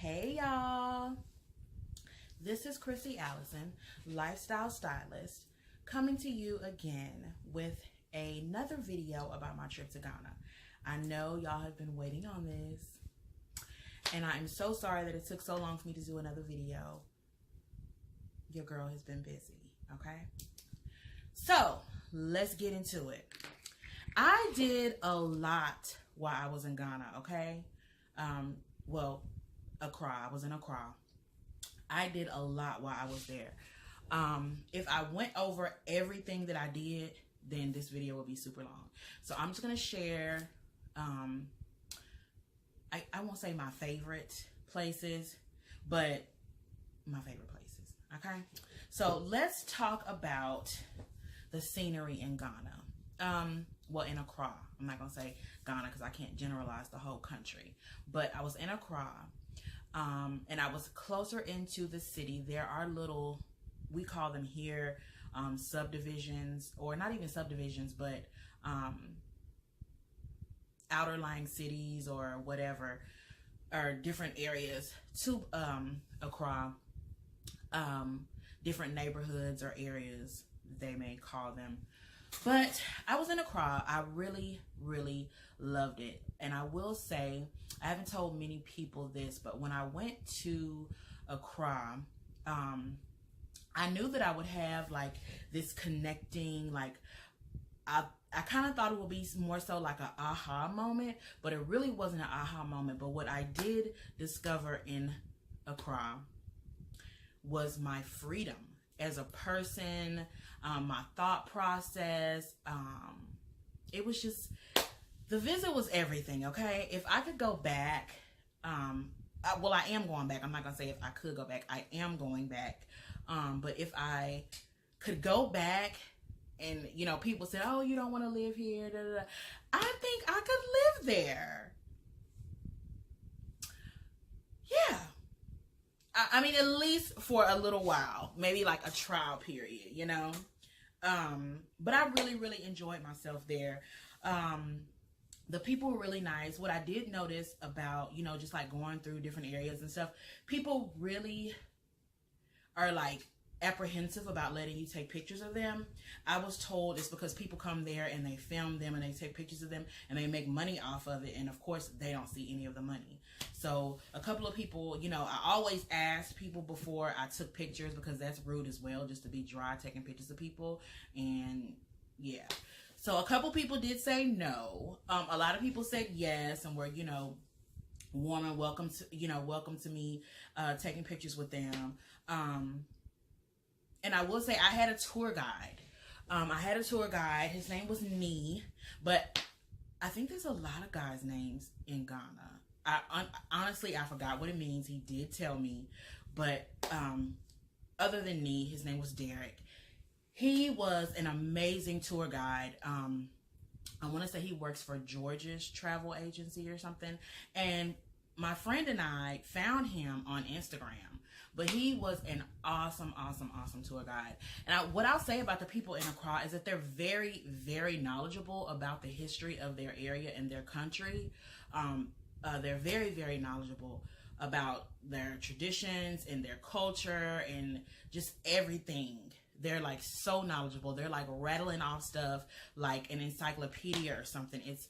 Hey y'all, this is Chrissy Allison, lifestyle stylist, coming to you again with another video about my trip to Ghana. I know y'all have been waiting on this, and I'm so sorry that it took so long for me to do another video. Your girl has been busy, okay? So, let's get into it. I did a lot while I was in Ghana, okay? Accra. I was in Accra. I did a lot while I was there. If I went over everything that I did, then this video will be super long. So I'm just going to share, I won't say my favorite places, but my favorite places, okay? So let's talk about the scenery in Ghana. In Accra. I'm not going to say Ghana because I can't generalize the whole country. But I was in Accra, and I was closer into the city. There are little, we call them here, subdivisions, or not even subdivisions, but outer lying cities or whatever, or different areas to Accra, different neighborhoods or areas, they may call them. But I was in Accra. I really, really loved it. And I will say, I haven't told many people this, but when I went to Accra, I knew that I would have like this connecting, like I kind of thought it would be more so like an aha moment, but it really wasn't an aha moment. But what I did discover in Accra was my freedom as a person, my thought process. It was just, the visit was everything, okay? If I could go back, I am going back. I'm not going to say if I could go back. I am going back. But if I could go back and, you know, people said, oh, you don't want to live here, da, da, da. I think I could live there. Yeah. I mean, at least for a little while, maybe like a trial period, you know? But I really, really enjoyed myself there. The people were really nice. What I did notice about, you know, just like going through different areas and stuff, people really are like apprehensive about letting you take pictures of them. I was told it's because people come there and they film them and they take pictures of them and they make money off of it, and of course they don't see any of the money. So a couple of people, you know, I always ask people before I took pictures, because that's rude as well, just to be dry taking pictures of people. And yeah, so a couple people did say no. A lot of people said yes and were, you know, warm and welcome to me taking pictures with them. And I will say I had a tour guide. His name was Nee, but I think there's a lot of guys' names in Ghana. Honestly, I forgot what it means. He did tell me, but other than Nee, his name was Derek. He was an amazing tour guide. I want to say he works for George's travel agency or something. And my friend and I found him on Instagram. But he was an awesome, awesome, awesome tour guide. And what I'll say about the people in Accra is that they're very, very knowledgeable about the history of their area and their country. They're very, very knowledgeable about their traditions and their culture and just everything. They're like so knowledgeable. They're like rattling off stuff like an encyclopedia or something. It's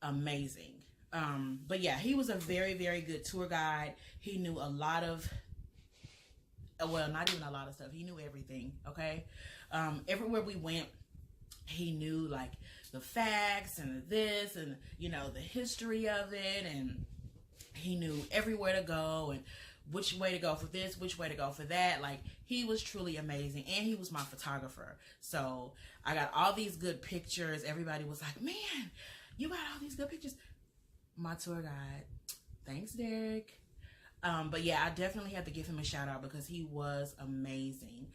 amazing. But yeah, he was a very, very good tour guide. He knew a lot of, well, not even a lot of stuff. He knew everything, okay? Everywhere we went, he knew like the facts and this and, you know, the history of it. And he knew everywhere to go and which way to go for this, which way to go for that. Like, he was truly amazing. And he was my photographer. So I got all these good pictures. Everybody was like, man, you got all these good pictures. My tour guide. Thanks, Derek. But yeah, I definitely have to give him a shout out because he was amazing.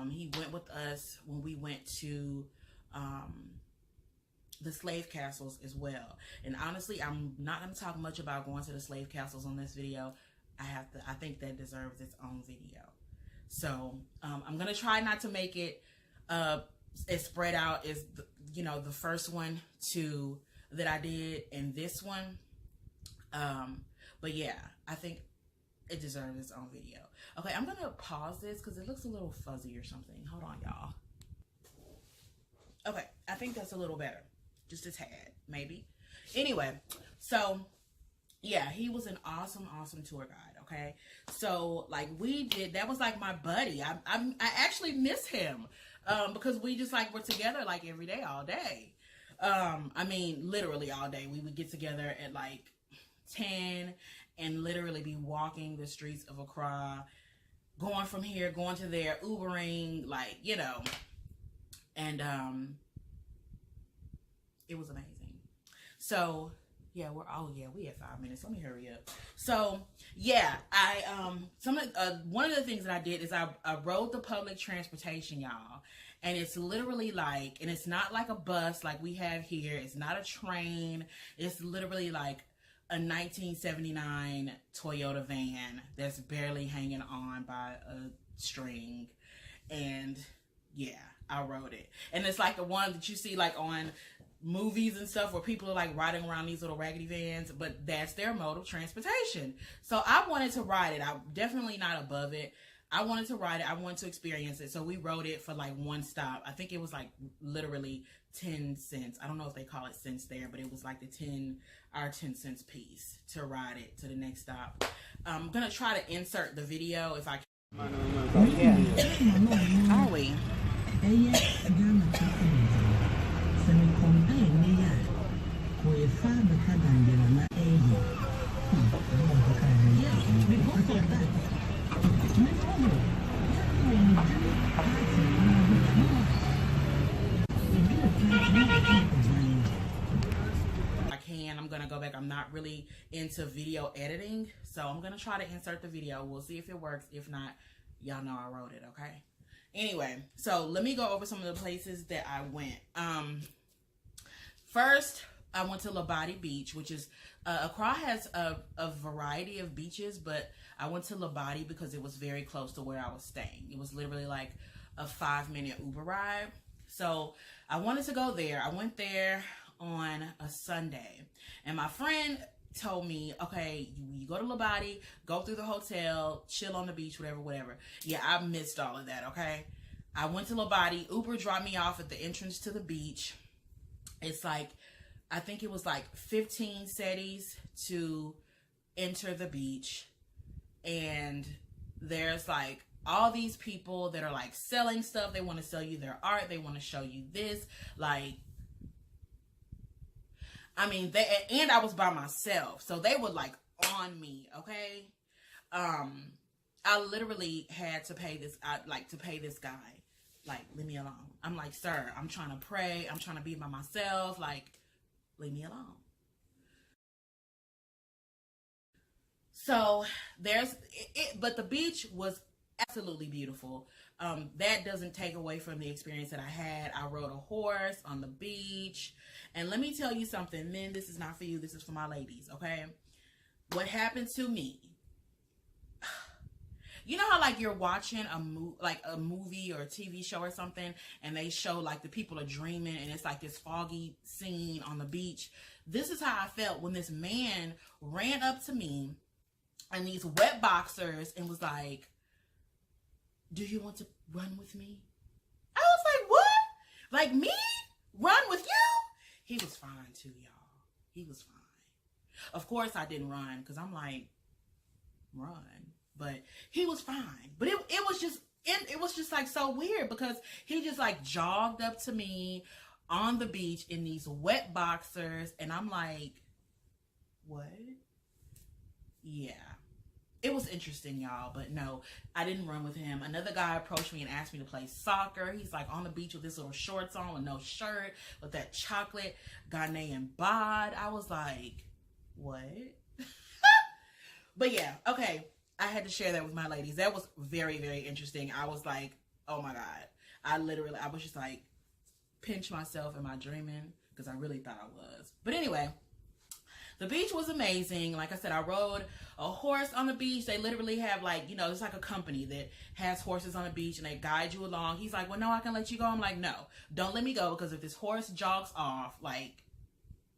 He went with us when we went to the slave castles as well. And honestly, I'm not going to talk much about going to the slave castles on this video. I think that deserves its own video. So I'm going to try not to make it as spread out as the first one that I did and this one. But yeah, I think it deserves its own video. Okay, I'm gonna pause this because it looks a little fuzzy or something. Hold on, y'all. Okay, I think that's a little better. Just a tad, maybe. Anyway, so yeah, he was an awesome tour guide. Okay, so like that was like my buddy. I actually miss him because we just like were together like every day, all day. I mean, literally all day. We would get together at like 10 and literally be walking the streets of Accra, going from here, going to there, Ubering, like, you know, and it was amazing. So yeah, we had 5 minutes. Let me hurry up. So yeah, one of the things that I did is I rode the public transportation, y'all. And it's literally like, and it's not like a bus like we have here. It's not a train. It's literally like a 1979 Toyota van that's barely hanging on by a string. And yeah, I rode it. And it's like the one that you see like on movies and stuff where people are like riding around these little raggedy vans, but that's their mode of transportation. So I wanted to ride it. I'm definitely not above it. I wanted to ride it. I wanted to experience it. So we rode it for like one stop. I think it was like literally 10 cents. I don't know if they call it cents there, but it was like our 10 cents piece to ride it to the next stop. I'm going to try to insert the video if I can. Yeah. Are we? I'm gonna go back. I'm not really into video editing, so I'm gonna try to insert the video. We'll see if it works. If not, y'all know I wrote it, okay? Anyway, so let me go over some of the places that I went. First, I went to Labadi Beach, which is Accra has a variety of beaches, but I went to Labadi because it was very close to where I was staying. It was literally like a 5-minute Uber ride. So I wanted to go there. I went there on a Sunday, and my friend told me, okay, you go to Labadi, go through the hotel, chill on the beach, whatever. Yeah, I missed all of that, okay? I went to Labadi. Uber dropped me off at the entrance to the beach. It's like, I think it was like 15 cedis to enter the beach. And there's like all these people that are like selling stuff. They want to sell you their art. They want to show you this. Like, I mean, and I was by myself. So they were like on me, okay? I literally had to pay this guy. Like, leave me alone. I'm like, sir, I'm trying to pray. I'm trying to be by myself. Like, leave me alone. So there's it, but the beach was absolutely beautiful. That doesn't take away from the experience that I had. I rode a horse on the beach. And let me tell you something, men, this is not for you. This is for my ladies, okay? What happened to me? You know how like you're watching a movie or a TV show or something, and they show like the people are dreaming and it's like this foggy scene on the beach? This is how I felt when this man ran up to me in these wet boxers and was like, do you want to run with me? I was like, what? Like me? Run with you? He was fine too, y'all. He was fine. Of course I didn't run because I'm like, run. But he was fine. But it was just like so weird because he just like jogged up to me on the beach in these wet boxers. And I'm like, what? Yeah. It was interesting, y'all, but no, I didn't run with him. Another guy approached me and asked me to play soccer. He's like on the beach with his little shorts on with no shirt, with that chocolate Ghanaian bod. I was like, what? But yeah, okay. I had to share that with my ladies. That was very, very interesting. I was like, oh my God. I was just like, pinch myself. Am I dreaming? Because I really thought I was. But anyway, the beach was amazing. Like I said, I rode a horse on the beach. They literally have like, it's like a company that has horses on the beach and they guide you along. He's like, well, no, I can let you go. I'm like, no, don't let me go because if this horse jogs off, like,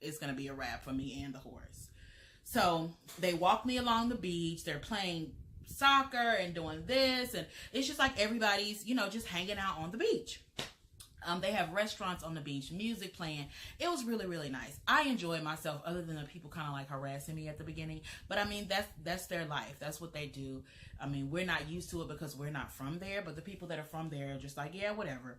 it's going to be a wrap for me and the horse. So they walk me along the beach. They're playing soccer and doing this, and it's just like everybody's, just hanging out on the beach. They have restaurants on the beach, music playing. It was really, really nice. I enjoyed myself, other than the people kind of like harassing me at the beginning. But I mean, that's their life. That's what they do. I mean, we're not used to it because we're not from there. But the people that are from there are just like, yeah, whatever.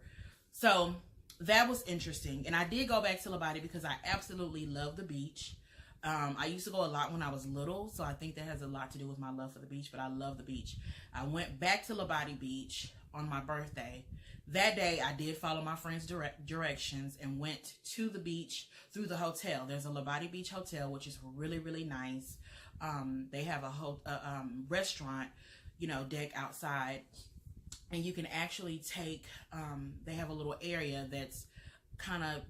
So that was interesting. And I did go back to Labadi because I absolutely love the beach. I used to go a lot when I was little, so I think that has a lot to do with my love for the beach, but I love the beach. I went back to Labadi Beach on my birthday. That day, I did follow my friend's directions and went to the beach through the hotel. There's a Labadi Beach Hotel, which is really, really nice. They have a restaurant, deck outside, and you can actually take, they have a little area that's kind of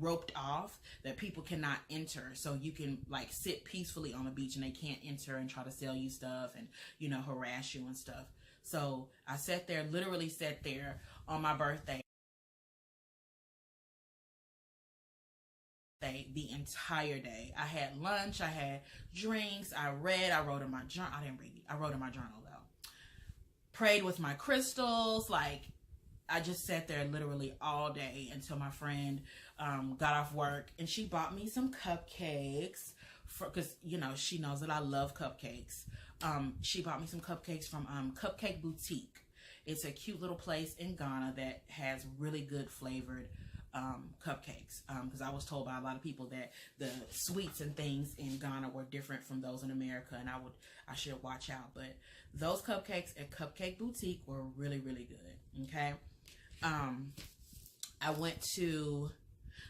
roped off that people cannot enter, so you can like sit peacefully on the beach and they can't enter and try to sell you stuff and harass you and stuff. So I literally sat there on my birthday the entire day. I had lunch, I had drinks, I read, I wrote in my journal. I didn't read, I wrote in my journal though. Prayed with my crystals, like I just sat there literally all day until my friend got off work, and she bought me some cupcakes because she knows that I love cupcakes. She bought me some cupcakes from Cupcake Boutique. It's a cute little place in Ghana that has really good flavored cupcakes, because I was told by a lot of people that the sweets and things in Ghana were different from those in America, and I should watch out. But those cupcakes at Cupcake Boutique were really, really good. Okay. I went to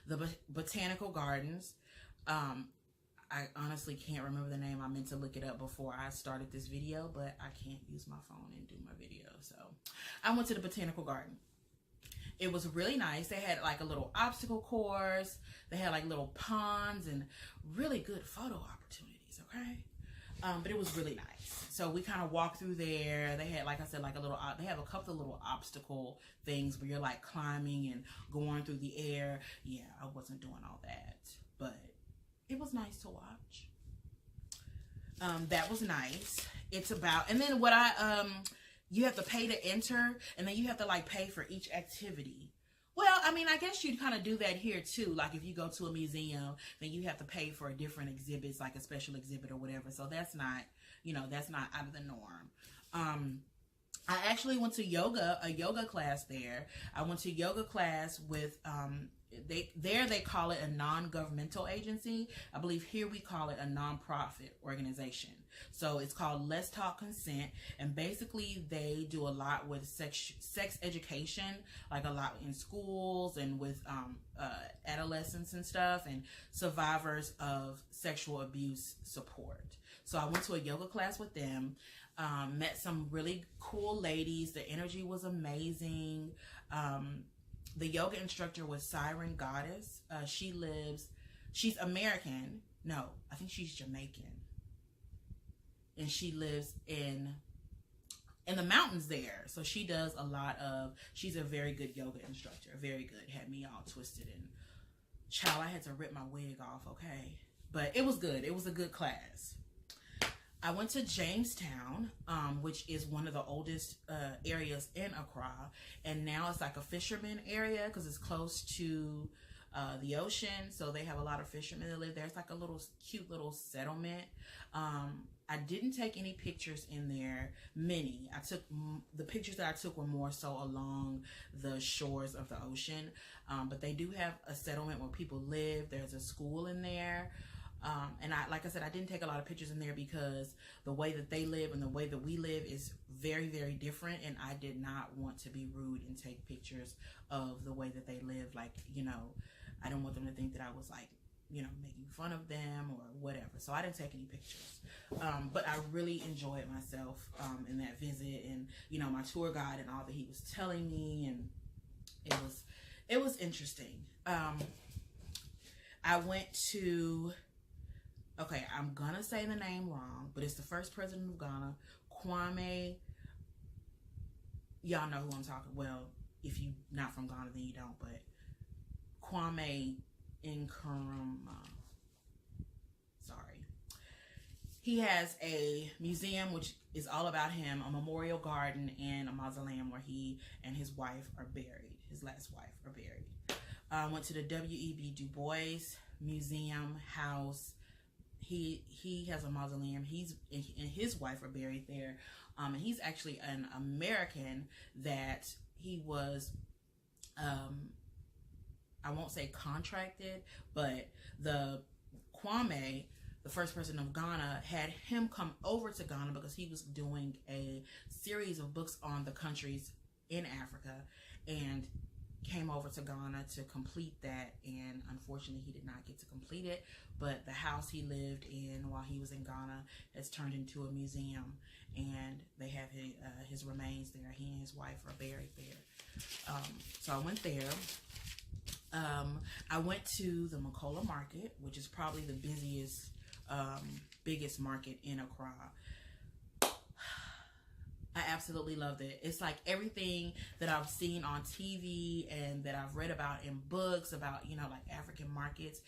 the Botanical Gardens. I honestly can't remember the name. I meant to look it up before I started this video, but I can't use my phone and do my video. So I went to the Botanical Garden. It was really nice. They had like a little obstacle course. They had like little ponds and really good photo opportunities, okay? But it was really nice. So we kind of walked through there. They had, like I said, they have a couple of little obstacle things where you're like climbing and going through the air. Yeah, I wasn't doing all that, but it was nice to watch. That was nice. It's about, and then you have to pay to enter, and then you have to like pay for each activity. Well, I mean, I guess you'd kind of do that here too. Like if you go to a museum, then you have to pay for different exhibits, like a special exhibit or whatever. So that's not, that's not out of the norm. I actually went to a yoga class there. I went to yoga class with, they call it a non-governmental agency. I believe here we call it a non-profit organization. So it's called Let's Talk Consent, and basically they do a lot with sex education, like a lot in schools and with adolescents and stuff, and survivors of sexual abuse support. So I went to a yoga class with them, met some really cool ladies. The energy was amazing. The yoga instructor was Siren Goddess. She's American. No, I think she's Jamaican. And she lives in the mountains there. So she does she's a very good yoga instructor. Very good. Had me all twisted and child, I had to rip my wig off, okay? But it was good. It was a good class. I went to Jamestown, which is one of the oldest areas in Accra, and now it's like a fisherman area because it's close to the ocean, so they have a lot of fishermen that live there. It's like a cute little settlement. I didn't take any pictures in there, many. The pictures that I took were more so along the shores of the ocean, but they do have a settlement where people live. There's a school in there. And like I said, I didn't take a lot of pictures in there because the way that they live and the way that we live is very, very different. And I did not want to be rude and take pictures of the way that they live. Like, I don't want them to think that I was like, making fun of them or whatever. So I didn't take any pictures. But I really enjoyed myself in that visit, and, my tour guide and all that he was telling me. And it was interesting. I went to... Okay, I'm gonna say the name wrong, but it's the first president of Ghana, Kwame. Y'all know who I'm talking. Well, if you not from Ghana, then you don't. But Kwame Nkrumah. he has a museum which is all about him, a memorial garden and a mausoleum where he and his wife are buried. His last wife are buried. Went to the W.E.B. Du Bois Museum house. He has a mausoleum. He's and his wife are buried there. And he's actually an American that he was, I won't say contracted, but the Kwame, the first president of Ghana, had him come over to Ghana because he was doing a series of books on the countries in Africa, and came over to Ghana to complete that. And unfortunately, he did not get to complete it, but the house he lived in while he was in Ghana has turned into a museum, and they have his remains there. He and his wife are buried there. So I went there. I went to the Makola Market, which is probably the busiest, biggest market in Accra. I absolutely loved it. It's like everything that I've seen on TV and that I've read about in books about, you know, like African markets.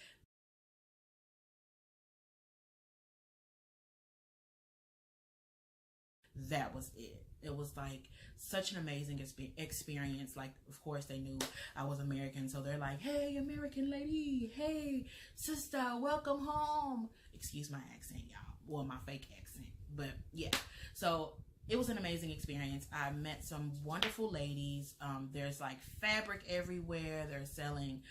That was it. It was like such an amazing experience. Like, of course, they knew I was American, so they're like, "Hey, American lady. Hey, sister, welcome home." Excuse my accent, y'all. Well, my fake accent. But yeah, so it was an amazing experience. I met some wonderful ladies. There's like fabric everywhere. They're selling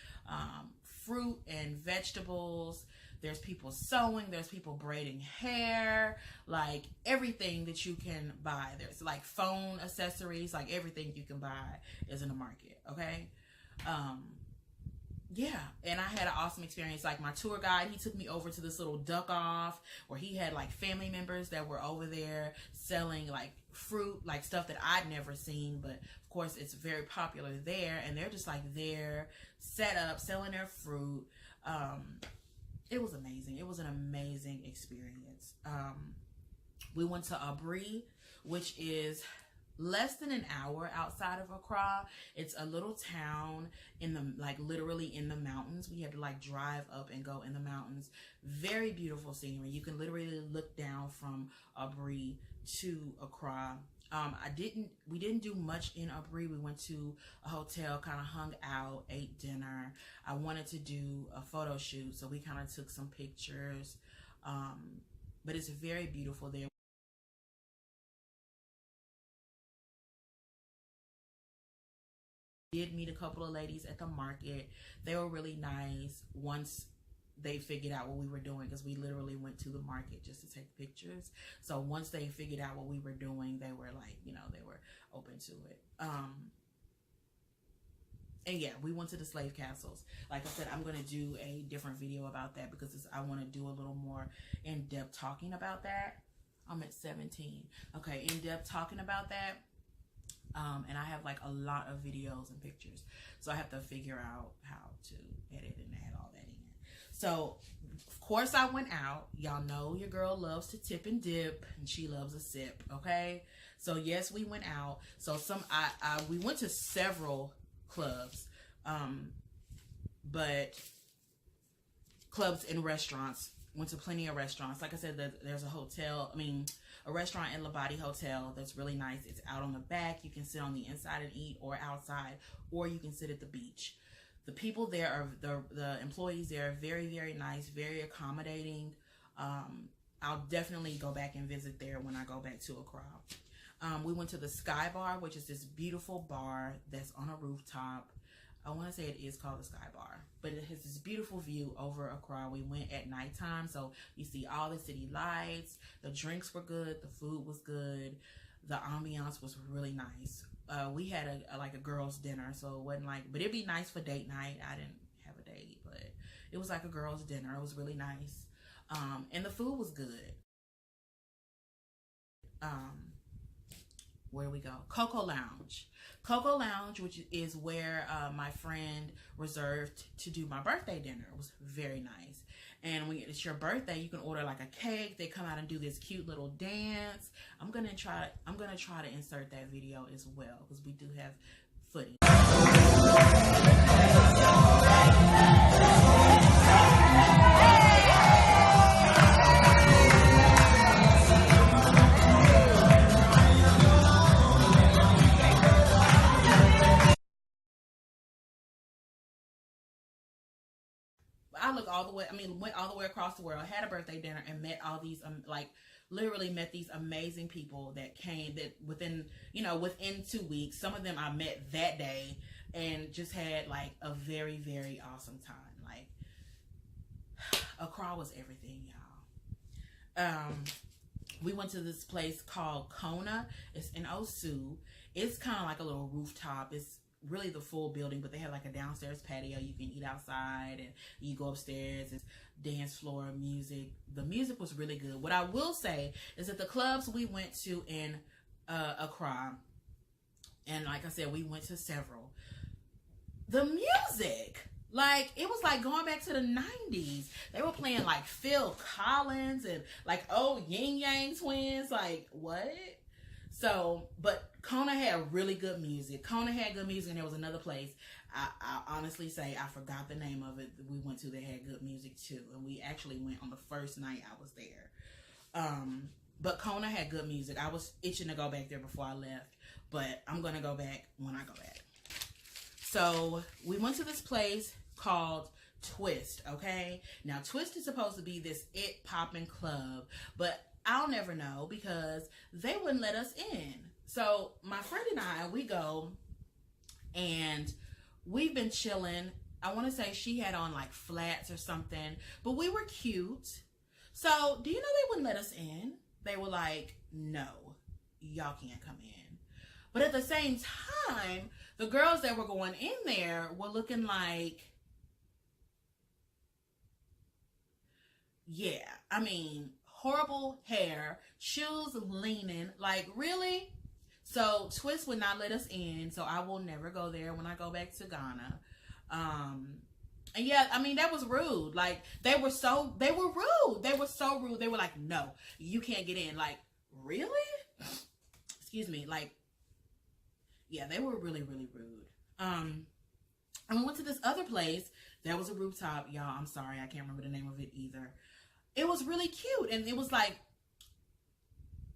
fruit and vegetables. There's people sewing. There's people braiding hair. Like everything that you can buy. There's like phone accessories. Like everything you can buy is in the market. Okay. Yeah, and I had an awesome experience. Like my tour guide, he took me over to this little duck off where he had like family members that were over there selling like fruit, like stuff that I'd never seen, but of course it's very popular there, and they're just like there set up selling their fruit. It was amazing. It was an amazing experience. We went to Abri, which is less than an hour outside of Accra. It's a little town in the, like literally in the mountains. We had to like drive up and go in the mountains. Very beautiful scenery. You can literally look down from Abri to Accra. We didn't do much in Abri. We went to a hotel, kind of hung out, ate dinner. I wanted to do a photo shoot, so we kind of took some pictures. But it's very beautiful there. Did meet a couple of ladies at the market. They were really nice once they figured out what we were doing, because we literally went to the market just to take pictures. So once they figured out what we were doing, they were like, you know, they were open to it. And yeah, we went to the slave castles. Like I said, I'm going to do a different video about that because I want to do a little more in-depth talking about that. I'm at 17. Okay, in-depth talking about that. And I have like a lot of videos and pictures, so I have to figure out how to edit and add all that in. So of course I went out. Y'all know your girl loves to tip and dip, and she loves a sip. Okay, so yes, we went out. So we went to several clubs, but clubs and restaurants. Went to plenty of restaurants. Like I said, there's a restaurant in Labadi Hotel that's really nice. It's out on the back. You can sit on the inside and eat, or outside, or you can sit at the beach. The people there are, the employees there are very, very nice, very accommodating. I'll definitely go back and visit there when I go back to Accra. We went to the Sky Bar, which is this beautiful bar that's on a rooftop. I want to say it is called the Sky Bar, but it has this beautiful view over Accra. We went at nighttime, so you see all the city lights. The drinks were good. The food was good. The ambiance was really nice. We had a girls' dinner, so it wasn't like, but it'd be nice for date night. I didn't have a date, but it was like a girls' dinner. It was really nice. And the food was good. Where do we go? Coco Lounge. Coco Lounge, which is where my friend reserved to do my birthday dinner. It was very nice. And when it's your birthday, you can order like a cake. They come out and do this cute little dance. I'm gonna try to insert that video as well, because we do have footage. I looked all the way, went all the way across the world, had a birthday dinner, and met all these, literally met these amazing people that came that within 2 weeks. Some of them I met that day and just had like a very, very awesome time. Like, Accra was everything, y'all. We went to this place called Kona. It's in Osu. It's kind of like a little rooftop. It's really the full building, but they have like a downstairs patio. You can eat outside and you go upstairs. It's dance floor, music. The music was really good. What I will say is that the clubs we went to in Accra, and like I said, we went to several. The music, like, it was like going back to the 90s. They were playing like Phil Collins and like Yin Yang Twins. Like, what? So, but Kona had really good music. Kona had good music, and there was another place. I honestly say I forgot the name of it that we went to that had good music too. And we actually went on the first night I was there. But Kona had good music. I was itching to go back there before I left, but I'm going to go back when I go back. So we went to this place called Twist, okay? Now, Twist is supposed to be this it-popping club, but I'll never know because they wouldn't let us in. So my friend and I, we go, and we've been chilling. I want to say she had on like flats or something, but we were cute. So do you know they wouldn't let us in? They were like, no, y'all can't come in. But at the same time, the girls that were going in there were looking like, yeah, horrible hair, shoes leaning, like, really? So Twist would not let us in, so I will never go there when I go back to Ghana. And yeah, that was rude. Like, they were rude. They were so rude. They were like, no, you can't get in. Like, really? Excuse me. Like, yeah, they were really, really rude. And we went to this other place that was a rooftop. Y'all, I'm sorry, I can't remember the name of it either. It was really cute, and it was like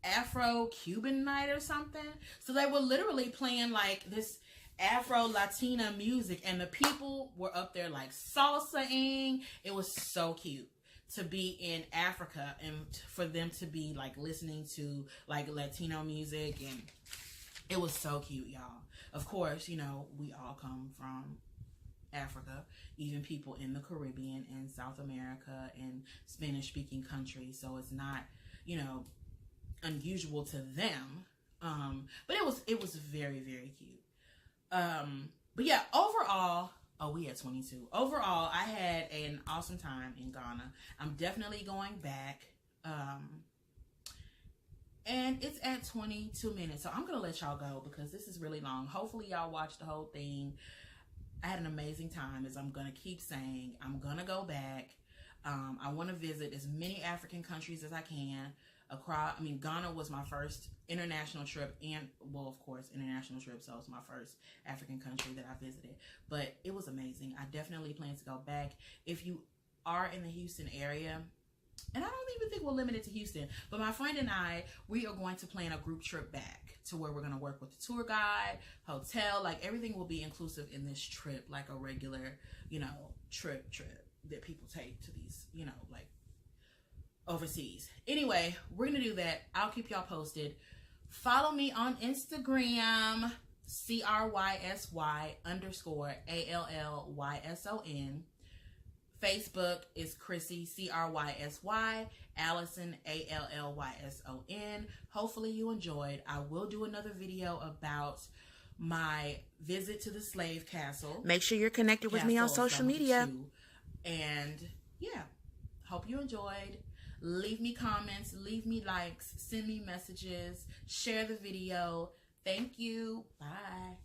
Afro-Cuban night or something. So they were literally playing like this Afro-Latina music, and the people were up there like salsa-ing. It was so cute to be in Africa and for them to be like listening to like Latino music, and it was so cute, y'all. Of course, we all come from Africa, even people in the Caribbean and South America and Spanish-speaking countries. So it's not, unusual to them. But it was very, very cute. But yeah, overall, we had 22. Overall, I had an awesome time in Ghana. I'm definitely going back. And it's at 22 minutes. So I'm going to let y'all go because this is really long. Hopefully y'all watched the whole thing. I had an amazing time, as I'm going to keep saying. I'm going to go back. I want to visit as many African countries as I can. Ghana was my first international trip, and, well, of course, international trip, so it's my first African country that I visited. But it was amazing. I definitely plan to go back. If you are in the Houston area, and I don't even think we're limited to Houston, but my friend and I, we are going to plan a group trip back to where we're going to work with the tour guide, hotel, like everything will be inclusive in this trip, like a regular, trip that people take to these, like overseas. Anyway, we're going to do that. I'll keep y'all posted. Follow me on Instagram, CRYSY_ALLYSON. Facebook is Chrissy, CRYSY, Allison, ALLYSON. Hopefully you enjoyed. I will do another video about my visit to the slave castle. Make sure you're connected with me on social media. And yeah, hope you enjoyed. Leave me comments, leave me likes, send me messages, share the video. Thank you. Bye.